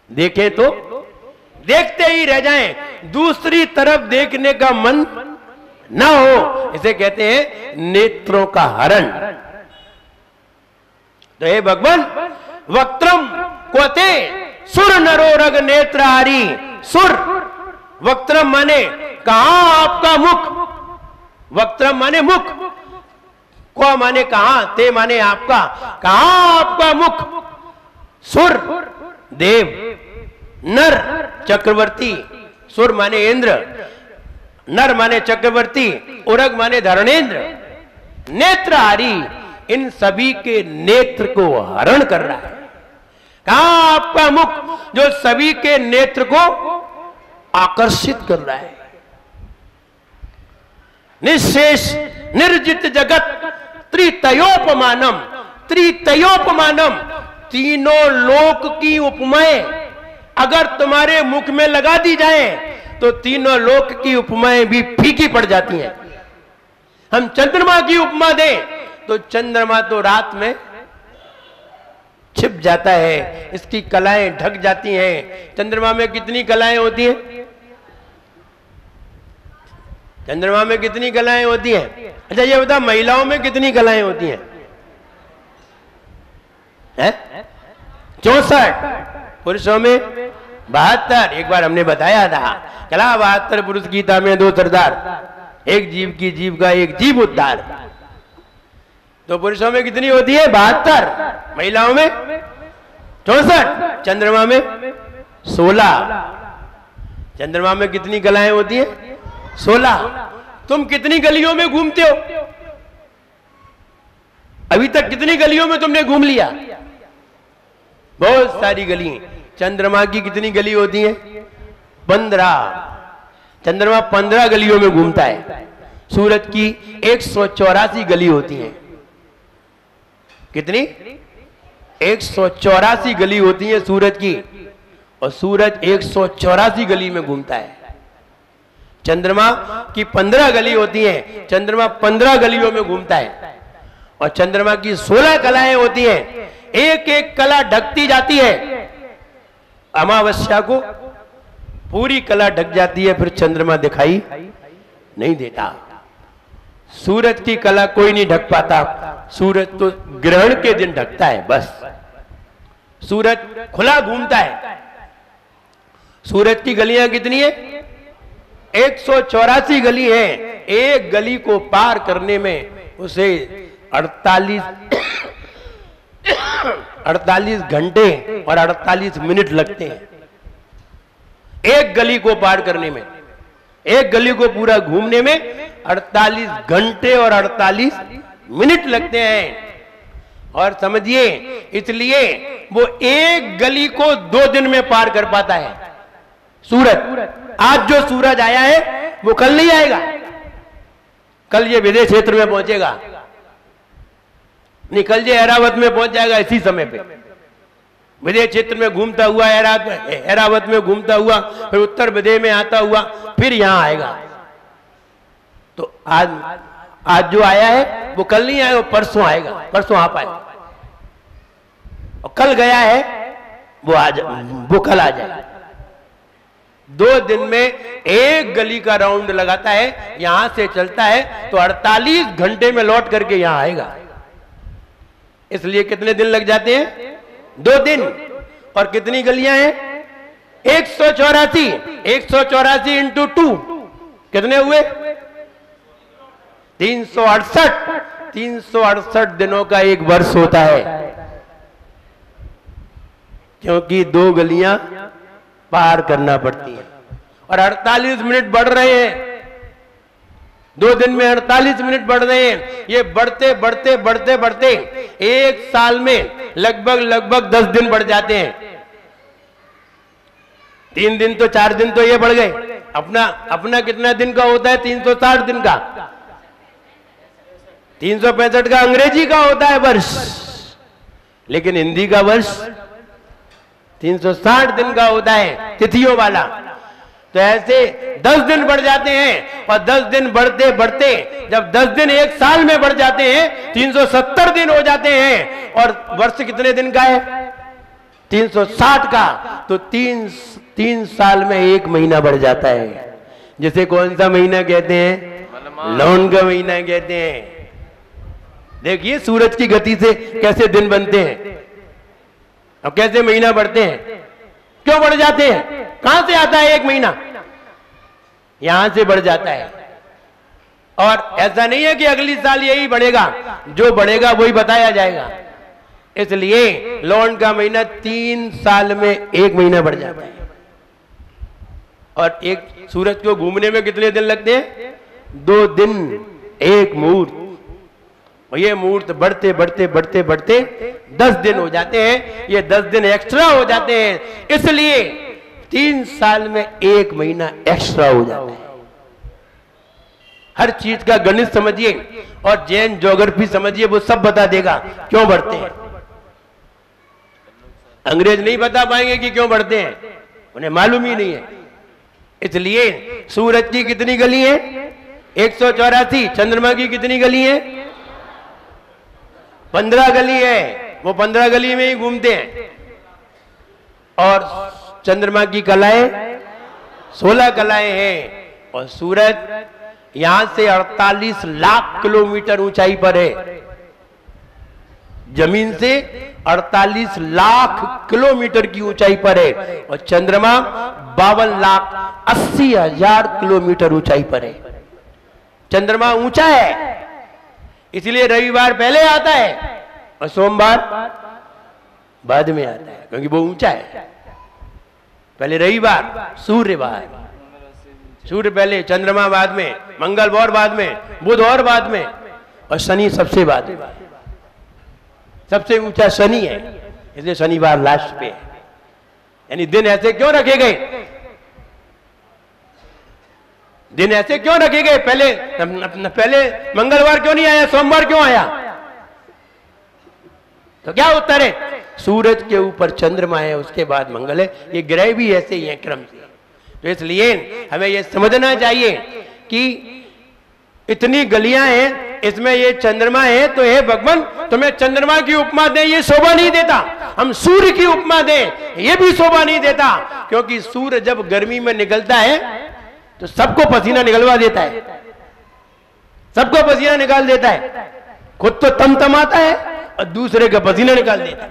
देखें तो देखते ही रह जाएं, दूसरी तरफ देखने का मन ना हो, इसे कहते हैं नेत्रों का हरण। तो हे भगवान, वक्त्रम कोते सुर नरोरग नेत्रहारी। सुर, वक्त्रम माने कहां आपका मुख, वक्त्रम माने मुख, को माने कहां, ते माने आपका, कहां आपका मुख। सुर देव, नर चक्रवर्ती, सुर माने इंद्र, नर माने चक्रवर्ती, उरग माने धरणेन्द्र, नेत्रहारी इन सभी के नेत्र को हरण कर रहा है। कहां आपका मुख जो सभी के नेत्र को आकर्षित कर रहा है। निशेष निर्जित जगत त्रितयोपमानम, त्रितयोपमानम तीनों लोक की उपमाएं अगर तुम्हारे मुख में लगा दी जाए तो तीनों लोक की उपमाएं भी फीकी पड़ जाती हैं। हम चंद्रमा की उपमा दें तो चंद्रमा तो रात में छिप जाता है, इसकी कलाएं ढक जाती हैं। चंद्रमा में कितनी कलाएं होती हैं? चंद्रमा में कितनी कलाएं होती हैं? अच्छा ये बता, महिलाओं में कितनी कलाएं होती हैं? 64, पुरुषों में 72। एक बार हमने बताया था, कला 72 पुरुष गीता में 2 सरदार, एक जीव की जीव का एक जीव उद्धार। तो पुरुषों में कितनी होती है? 72, महिलाओं में 64, चंद्रमा में 16। चंद्रमा में कितनी कलाएं होती हैं? 16। तुम कितनी गलियों में घूमते हो? अभी तक कितनी गलियों में तुमने घूम लिया? बहुत सारी गली। चंद्रमा की कितनी गली होती है? 15। चंद्रमा 15 गलियों में घूमता है। सूरज की 184 गली होती हैं। कितनी? 184 गली होती है सूरज की, और सूरज 184 गली में घूमता है। चंद्रमा की 15 गली होती है, चंद्रमा 15 गलियों में घूमता है। और चंद्रमा की 16 कलाएं होती हैं, एक एक कला ढकती जाती है। अमावस्या को पूरी कला ढक जाती है, फिर चंद्रमा दिखाई नहीं देता। सूरज की कला कोई नहीं ढक पाता, सूरज तो ग्रहण के दिन ढकता है बस। सूरज खुला घूमता है। सूरज की गलियां कितनी है? 184 गली है। एक गली को पार करने में उसे 48 घंटे और 48 मिनट लगते हैं। एक गली को पार करने में, एक गली को पूरा घूमने में 48 घंटे और 48 मिनट लगते हैं। और समझिए, इसलिए वो एक गली को 2 दिन में पार कर पाता है। सूरज, आज जो सूरज आया है वो कल नहीं आएगा, कल ये विदेश क्षेत्र में पहुंचेगा, निकल जे ऐरावत में पहुंच जाएगा इसी समय पे। विदेश क्षेत्र में घूमता हुआ ऐरावत में घूमता हुआ, फिर उत्तर विदेश में आता हुआ, फिर यहां आएगा। तो आज जो आया है वो कल नहीं आएगा, परसों आएगा, परसों आ पाएगा। और कल गया है वो कल आ जाएगा। 2 दिन में एक गली का राउंड लगाता है, यहां से चलता है तो 48 घंटे में लौट करके यहां आएगा। इसलिए कितने दिन लग जाते हैं? 2 दिन। और कितनी गलियां हैं? 184। 184 इंटू 2 कितने हुए? 368। 368 दिनों का एक वर्ष होता है, क्योंकि 2 गलियां पार करना पड़ती हैं। और 48 मिनट बढ़ रहे हैं, 2 दिन में 48 मिनट बढ़ रहे हैं। ये बढ़ते बढ़ते बढ़ते बढ़ते एक साल में लगभग 10 दिन बढ़ जाते हैं। 3 दिन तो 4 दिन तो ये बढ़ गए। अपना कितना दिन का होता है? 360 दिन का। 365 का अंग्रेजी का होता है वर्ष, लेकिन हिंदी का वर्ष 360 दिन का होता है, तिथियों वाला। तो ऐसे 10 दिन बढ़ जाते हैं, और 10 दिन बढ़ते बढ़ते जब 10 दिन एक साल में बढ़ जाते हैं, 370 दिन हो जाते हैं। और वर्ष कितने दिन का है? 360 का, तो तीन साल में 1 महीना बढ़ जाता है। जिसे कौन सा महीना कहते हैं? लौन का महीना कहते हैं। देखिए सूरज की गति से कैसे दिन बनते हैं और कैसे महीना बढ़ते हैं। क्यों बढ़ जाते हैं? कहां से आता है 1 महीना? यहां से बढ़ जाता है। और ऐसा नहीं है कि अगली साल यही बढ़ेगा, जो बढ़ेगा वही बताया जाएगा। इसलिए लौन का महीना 3 साल में 1 महीना बढ़ जाता है। और एक सूरज को घूमने में कितने दिन लगते हैं? 2 दिन 1 मुहूर्त। और ये मुहूर्त बढ़ते बढ़ते बढ़ते बढ़ते 10 दिन हो जाते हैं। ये 10 दिन एक्स्ट्रा हो जाते हैं, इसलिए 3 साल में 1 महीना एक्स्ट्रा हो जाता है। हर चीज का गणित समझिए और जैन ज्योग्राफी समझिए, वो सब बता देगा क्यों बढ़ते हैं। अंग्रेज नहीं बता पाएंगे कि क्यों बढ़ते हैं, उन्हें मालूम ही नहीं है। इसलिए सूरज की कितनी गली है? 184। चंद्रमा की कितनी गली है? 15 गली है। वो 15 गली में ही घूमते हैं। और चंद्रमा की कलाएं 16 कलाएं हैं। और सूरज यहां से 48 लाख किलोमीटर ऊंचाई पर है। जमीन से 48 लाख किलोमीटर की ऊंचाई पर है। और चंद्रमा 52,80,000 किलोमीटर ऊंचाई पर है। चंद्रमा ऊंचा है, इसलिए रविवार पहले आता है और सोमवार बाद में आता है, क्योंकि वो ऊंचा है। पहले रविवार, सूर्यवार, सूर्य पहले, चंद्रमा बाद में, मंगलवार बाद में, बुध और बाद में, और शनि सबसे बाद में। सबसे ऊंचा शनि है, इसलिए शनिवार लास्ट पे है। यानी दिन ऐसे क्यों रखे गए? दिन ऐसे क्यों रखे गए? पहले मंगलवार क्यों नहीं आया, सोमवार क्यों आया? तो क्या उत्तर है? सूरज के ऊपर चंद्रमा है, उसके बाद मंगल है। ये ग्रह भी ऐसे ही है क्रम से। तो इसलिए हमें यह समझना चाहिए कि इतनी गलियां हैं, इसमें ये चंद्रमा है, तो हे भगवान तुम्हें चंद्रमा की उपमा दें, ये शोभा नहीं देता। हम सूर्य की उपमा दें, ये भी शोभा नहीं देता। क्योंकि सूर्य जब गर्मी में निकलता है तो सबको पसीना निकलवा देता है, सबको पसीना निकाल देता है। खुद तो तमतमाता है और दूसरे का पसीना निकाल देता है।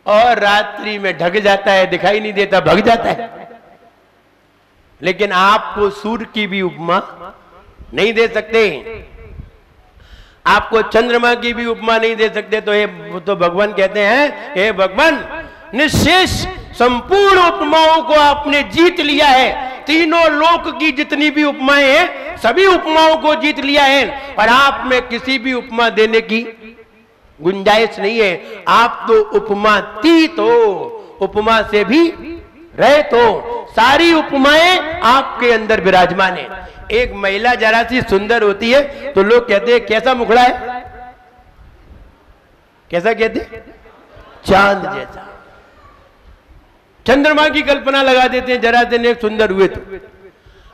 और रात्रि में ढक जाता है, दिखाई नहीं देता, भग जाता है। लेकिन आपको सूर्य की भी उपमा नहीं दे सकते, आपको चंद्रमा की भी उपमा नहीं दे सकते। तो भगवान कहते हैं, हे भगवान निशेष संपूर्ण उपमाओं को आपने जीत लिया है। तीनों लोक की जितनी भी उपमाएं हैं, सभी उपमाओं को जीत लिया है। और आप में किसी भी उपमा देने की गुंजाइश नहीं है। आप तो उपमातीत हो, उपमा से भी रहित हो। सारी उपमाएं आपके अंदर विराजमान है। एक महिला जरा सी सुंदर होती है तो लोग कहते हैं कैसा मुखड़ा है, कैसा कहते हैं? चांद जैसा। चंद्रमा की कल्पना लगा देते हैं जरा दिन एक सुंदर हुए तो।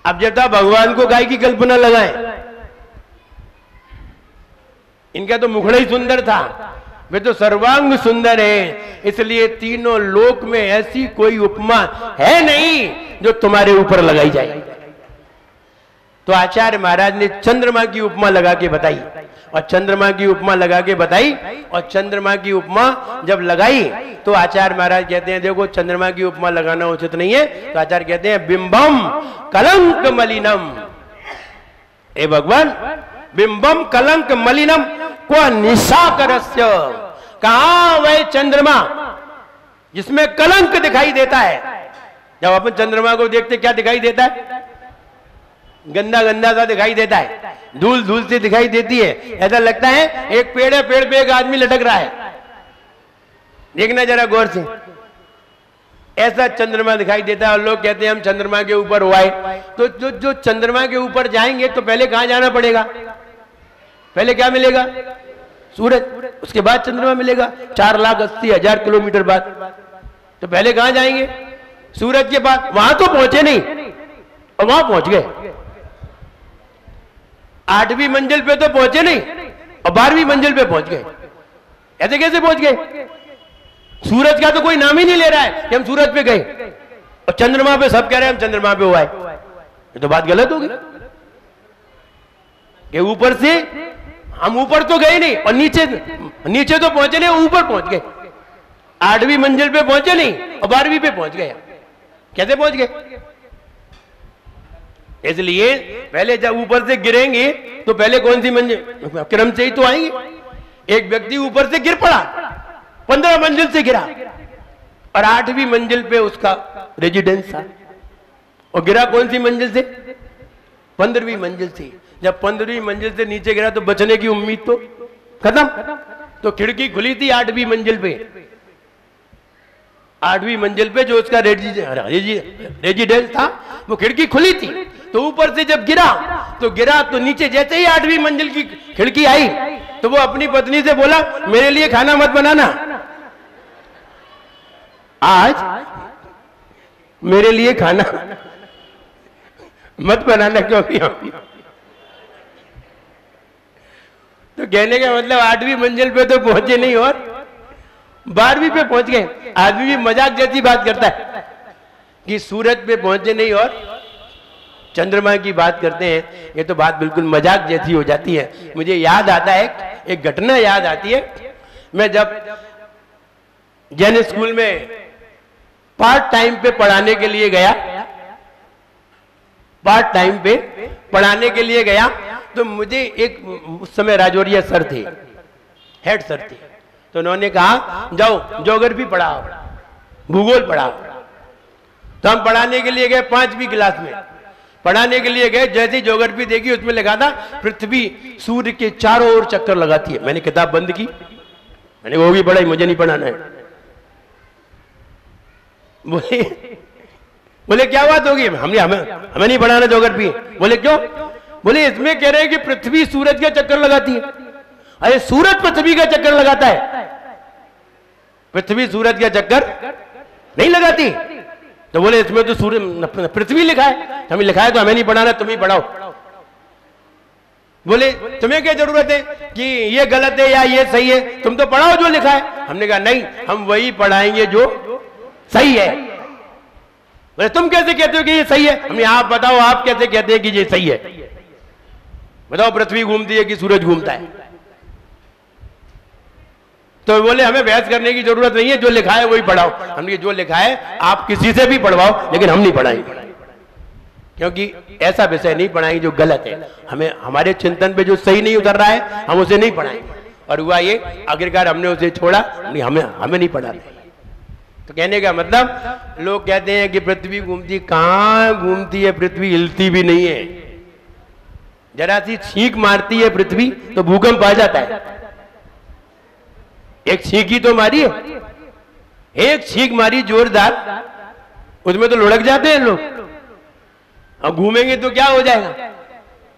अब जब तक भगवान को गाय की कल्पना लगाएं, इनका तो मुखड़ा ही सुंदर था, वे तो सर्वांग सुंदर है। इसलिए तीनों लोक में ऐसी कोई उपमा है नहीं जो तुम्हारे ऊपर लगाई जाए। तो आचार्य महाराज ने चंद्रमा की उपमा लगा के बताई, और चंद्रमा की उपमा लगा के बताई, और चंद्रमा की उपमा जब लगाई तो आचार्य महाराज कहते हैं देखो चंद्रमा की उपमा लगाना उचित नहीं है। तो आचार्य कहते हैं बिंबम कलंक मलिनम। ए भगवान, बिंबम कलंक मलिनम को निशाकरस्य। कहां वह चंद्रमा जिसमें कलंक दिखाई देता है? जब अपन चंद्रमा को देखते क्या दिखाई देता है? गंदा गंदा सा दिखाई देता है, धूल धूल से दिखाई देती है। ऐसा लगता है एक पेड़ है, पेड़ पे एक आदमी लटक रहा है। देखना जरा गौर से, ऐसा चंद्रमा दिखाई देता है। और लोग कहते हैं हम चंद्रमा के ऊपर हुआ है। तो जो चंद्रमा के ऊपर जाएंगे तो पहले कहां जाना पड़ेगा? पहले क्या मिलेगा? सूरज, उसके बाद चंद्रमा मिलेगा 4,80,000 किलोमीटर बाद। तो पहले कहां जाएंगे? सूरज के बाद। वहां तो पहुंचे नहीं और वहां पहुंच गए। 8वीं मंजिल पे तो पहुंचे नहीं और 12वीं मंजिल पे पहुंच गए। ऐसे कैसे पहुंच गए? सूरज का तो कोई नाम ही नहीं ले रहा है कि हम सूरज पे गए, और चंद्रमा पे सब कह रहे हैं हम चंद्रमा पे हुआ है। ये तो बात गलत होगी कि ऊपर से हम ऊपर तो गए नहीं और नीचे नीचे तो पहुंचे नहीं, ऊपर पहुंच गए। 8वीं मंजिल पे पहुंचे नहीं और 12वीं पे पहुंच गए। कैसे पहुंच गए? इसलिए पहले जब ऊपर से गिरेंगे तो पहले कौन सी मंजिल, क्रम से ही तो आएंगे। एक व्यक्ति ऊपर से गिर पड़ा, 15 मंजिल से गिरा और 8वीं मंजिल पे उसका रेजिडेंस था, और गिरा कौन सी मंजिल से? 15वीं मंजिल से। जब 15वीं मंजिल से नीचे गिरा तो बचने की उम्मीद तो खत्म। तो खिड़की खुली थी 8वीं मंजिल पे, 8वीं मंजिल पे जो उसका रेजिडेंस था वो खिड़की खुली थी। तो ऊपर से जब गिरा तो नीचे जैसे ही 8वीं मंजिल की खिड़की आई तो वो अपनी पत्नी से बोला मेरे लिए खाना मत बनाना, आज मेरे लिए खाना मत बनाना, क्योंकि तो कहने का मतलब 8वीं मंजिल पे तो पहुंचे नहीं और 12वीं पे पहुंच गए। आदमी भी मजाक जैसी बात करता है कि सूरज पे पहुंचे नहीं और चंद्रमा की बात करते हैं, ये तो बात बिल्कुल मजाक जैसी हो जाती है। मुझे याद आता है, एक घटना याद आती है। मैं जब जैन स्कूल में पार्ट टाइम पे पढ़ाने के लिए गया, पार्ट टाइम पे पढ़ाने के लिए गया तो मुझे एक, उस समय राजौरिया सर थे, हेड सर थे, तो उन्होंने कहा जाओ ज्योग्राफी पढ़ाओ, भूगोल पढ़ाओ। तो हम पढ़ाने के लिए गए 5वीं क्लास में पढ़ाने के लिए गए। जैसे ही ज्योग्राफी देखी उसमें लिखा था पृथ्वी सूर्य के चारों ओर चक्कर लगाती है। मैंने किताब बंद की, मैंने वो भी पढ़ाई, मुझे नहीं पढ़ाना है। बोले क्या बात होगी, हमें नहीं पढ़ाना ज्योग्राफी। बोले क्यों? बोले इसमें कह रहे हैं कि पृथ्वी सूरज के चक्कर लगाती है। अरे सूरज पृथ्वी का चक्कर लगाता है, पृथ्वी सूरज का चक्कर नहीं लगाती। तो बोले इसमें तो सूर्य पृथ्वी लिखा है, हमें लिखा है तो हमें नहीं पढ़ाना, तुम ही पढ़ाओ। बोले तुम्हें क्या जरूरत है कि ये गलत है या ये सही है, तुम तो पढ़ाओ जो लिखा है। हमने कहा नहीं, हम वही पढ़ाएंगे जो सही है। बोले तुम कैसे कहते हो कि ये सही है? हमने आप बताओ, आप कैसे कहते हैं कि ये सही है? बताओ पृथ्वी घूमती है कि सूरज घूमता है? तो बोले हमें बहस करने की जरूरत नहीं है, जो लिखा है वही पढ़ाओ। हमने जो लिखा है आप किसी से भी पढ़वाओ, लेकिन हम नहीं पढ़ाएंगे, क्योंकि ऐसा विषय नहीं पढ़ाएंगे जो गलत है। हमें हमारे चिंतन पे जो सही नहीं उतर रहा है हम उसे नहीं पढ़ाएंगे। और हुआ ये, आखिरकार हमने उसे छोड़ा, नहीं हमें नहीं पढ़ाना। तो कहने का मतलब, लोग कहते हैं कि पृथ्वी घूमती, कहां घूमती है पृथ्वी, हिलती भी नहीं है। जरा सी छींक मारती है पृथ्वी तो भूकंप आ जाता है। एक छींकी तो मारी है, एक छींक मारी जोरदार, उसमें तो लुढ़क जाते हैं लोग। अब घूमेंगे तो क्या हो जाएगा?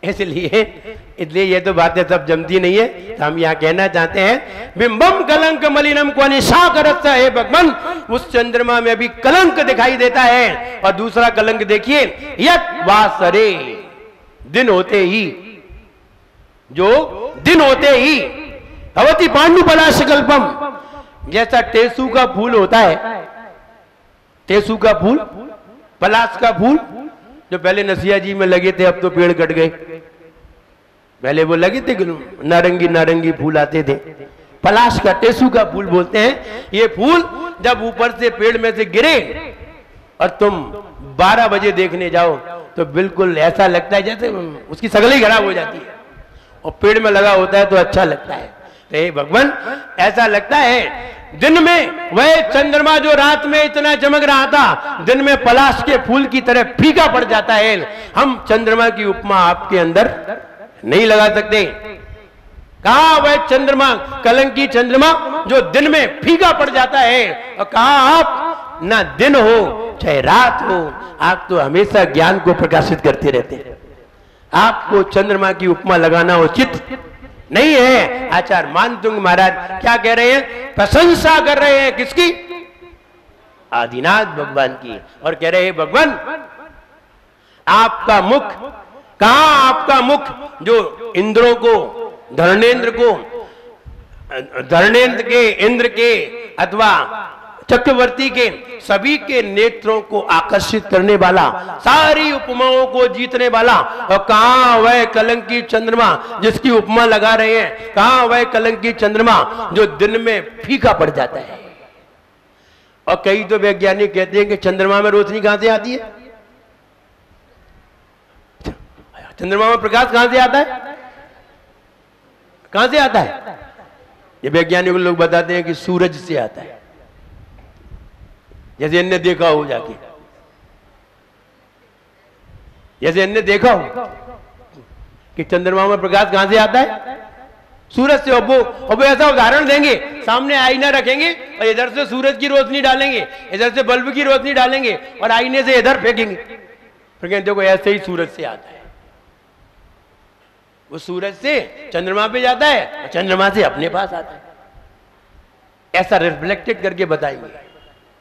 इसलिए ये तो बातें सब जमती नहीं है। तो हम यहाँ कहना चाहते हैं, बिंबम कलंक मलिनम को निशा करता है भगवान, उस चंद्रमा में भी कलंक दिखाई देता है। और दूसरा कलंक देखिए, यत वासरे, दिन होते ही, जो दिन होते ही, भवती पांडु पलाश कल्पम, जैसा टेसू का फूल होता है, टेसू का फूल, पलाश का फूल, जो पहले नसिया जी में लगे थे अब तो पेड़ कट गए, पहले वो लगे थे नारंगी नारंगी फूल आते थे, पलाश का, टेसू का फूल बोलते हैं। ये फूल जब ऊपर से पेड़ में से गिरे और तुम 12 बजे देखने जाओ तो बिल्कुल ऐसा लगता है जैसे उसकी शक्ल ही खराब हो जाती है, और पेड़ में लगा होता है तो अच्छा लगता है। तो भगवान ऐसा लगता है, दिन में वह चंद्रमा जो रात में इतना चमक रहा था, दिन में पलाश के फूल की तरह फीका पड़ जाता है। हम चंद्रमा की उपमा आपके अंदर नहीं लगा सकते। कहा वह चंद्रमा, कलंकी चंद्रमा जो दिन में फीका पड़ जाता है, और कहा आप ना दिन हो चाहे रात हो, आप तो हमेशा ज्ञान को प्रकाशित करते रहते हैं। आपको चंद्रमा की उपमा लगाना उचित नहीं है। आचार्य मानतुंग महाराज क्या कह रहे हैं? प्रशंसा कर रहे हैं किसकी? आदिनाथ भगवान की। और कह रहे हैं भगवान आपका मुख, कहां आपका मुख जो इंद्रों को, धर्मेंद्र को, धर्मेंद्र के, इंद्र के अथवा चक्रवर्ती के सभी के नेत्रों को आकर्षित करने वाला, सारी उपमाओं को जीतने वाला। और कहां वह कलंकी चंद्रमा जिसकी उपमा लगा रहे हैं, कहां वह कलंकी चंद्रमा जो दिन में फीका पड़ जाता है। और कई तो वैज्ञानिक कहते हैं कि चंद्रमा में रोशनी कहां से आती है? चंद्रमा में प्रकाश कहां से आता है? कहां से आता है? ये वैज्ञानिक लोग बताते हैं कि सूरज से आता है। जैसे इनने देखा हो जाके, जैसे इनने देखा हो कि चंद्रमा में प्रकाश कहां से आता है? सूरज से। अब वो ऐसा उदाहरण देंगे, सामने आईना रखेंगे और इधर से सूरज की रोशनी डालेंगे, इधर से बल्ब की रोशनी डालेंगे और आईने से इधर फेंकेंगे, फिर कहेंगे देखो ऐसे ही सूरज से आता है। वो सूरज से चंद्रमा पे जाता है और चंद्रमा से अपने पास आता है। ऐसा रिफ्लेक्टेड करके बताएंगे।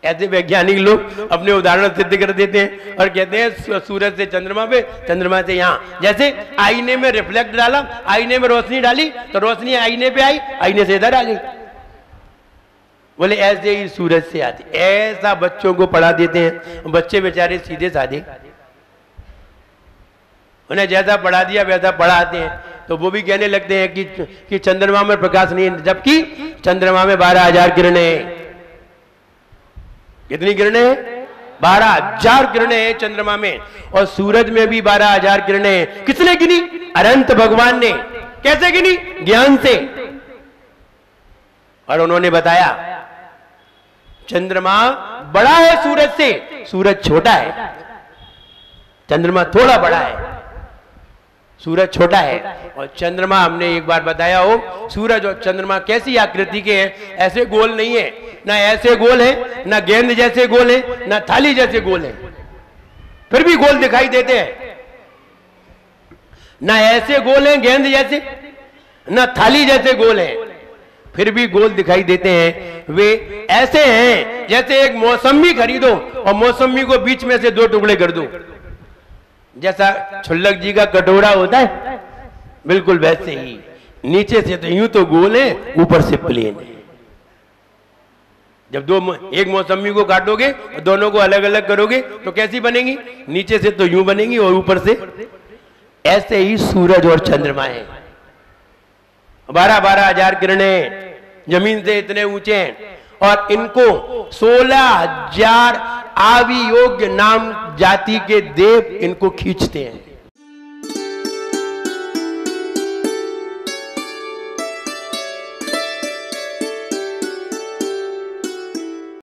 ऐसे वैज्ञानिक लोग अपने उदाहरण सिद्ध कर देते हैं और कहते हैं सूरज से चंद्रमा पे, चंद्रमा से यहां। जैसे आईने में रिफ्लेक्ट डाला, आईने में रोशनी डाली तो रोशनी आईने पे आई, आईने से इधर आ गई। बोले ऐसे ही सूरज से आती। ऐसा बच्चों को पढ़ा देते हैं, बच्चे बेचारे सीधे साधे, उन्हें जैसा पढ़ा दिया वैसा पढ़ाते हैं। तो वो भी कहने लगते हैं कि चंद्रमा में प्रकाश नहीं है, जबकि चंद्रमा में 12,000 किरणें। कितनी किरणें? 12,000 किरणें हैं चंद्रमा में। और सूरज में भी 12,000 किरणें हैं। किसने गिनी? अनंत भगवान ने। कैसे गिनी? ज्ञान से। और उन्होंने बताया चंद्रमा बड़ा है सूरज से, सूरज छोटा है। चंद्रमा थोड़ा बड़ा है, सूरज छोटा है। और चंद्रमा हमने एक बार बताया हो, सूरज और चंद्रमा कैसी आकृति के हैं? ऐसे गोल नहीं है, ना ऐसे गोल है, ना गेंद जैसे गोल है, ना थाली जैसे गोल है, फिर भी गोल दिखाई देते हैं। ना ऐसे गोल हैं गेंद जैसे, ना थाली जैसे गोल हैं, फिर भी गोल दिखाई देते हैं। वे ऐसे हैं जैसे एक मौसमी खरीदो और मौसमी को बीच में से 2 टुकड़े कर दो। जैसा छुल्लक जी का कटोरा होता है, बिल्कुल वैसे ही। नीचे से तो यूं तो गोल है, ऊपर से प्लेन है। जब एक मौसमी को काटोगे और दोनों को अलग अलग करोगे तो कैसी बनेगी? नीचे से तो यूं बनेगी और ऊपर से। ऐसे ही सूरज और चंद्रमा है। 12,000 किरणें जमीन से इतने ऊंचे हैं। और इनको 16,000 आवियोग्य नाम जाति के देव इनको खींचते हैं।